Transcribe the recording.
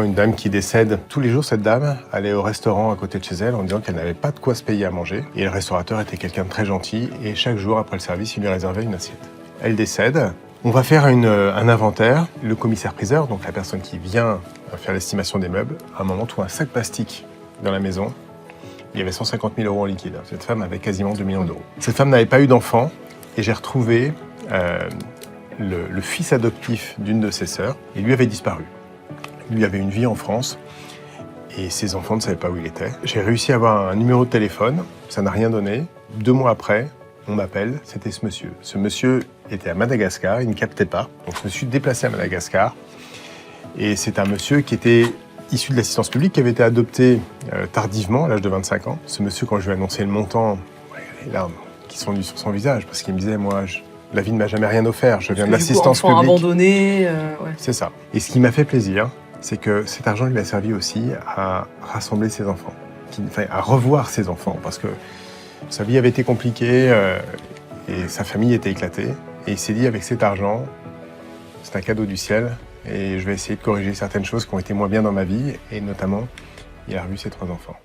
Une dame qui décède. Tous les jours, cette dame allait au restaurant à côté de chez elle en disant qu'elle n'avait pas de quoi se payer à manger. Et le restaurateur était quelqu'un de très gentil et chaque jour après le service, il lui réservait une assiette. Elle décède. On va faire un inventaire. Le commissaire-priseur, donc la personne qui vient faire l'estimation des meubles, à un moment trouve un sac plastique dans la maison. Il y avait 150 000 € en liquide. Cette femme avait quasiment 2 millions d'euros. Cette femme n'avait pas eu d'enfant et j'ai retrouvé le fils adoptif d'une de ses sœurs et lui avait disparu. Lui avait une vie en France et ses enfants ne savaient pas où il était. J'ai réussi à avoir un numéro de téléphone, ça n'a rien donné. 2 mois après, on m'appelle, c'était ce monsieur. Ce monsieur était à Madagascar, il ne captait pas, donc je me suis déplacé à Madagascar. Et c'est un monsieur qui était issu de l'assistance publique, qui avait été adopté tardivement, à l'âge de 25 ans. Ce monsieur, quand je lui ai annoncé le montant, les larmes qui sont venues sur son visage, parce qu'il me disait, moi, la vie ne m'a jamais rien offert, je viens de l'assistance publique. Abandonné, ouais. C'est ça. Et ce qui m'a fait plaisir, c'est que cet argent lui a servi aussi à rassembler ses enfants, à revoir ses enfants, parce que sa vie avait été compliquée et sa famille était éclatée. Et il s'est dit, avec cet argent, c'est un cadeau du ciel, et je vais essayer de corriger certaines choses qui ont été moins bien dans ma vie, et notamment, il a revu ses 3 enfants.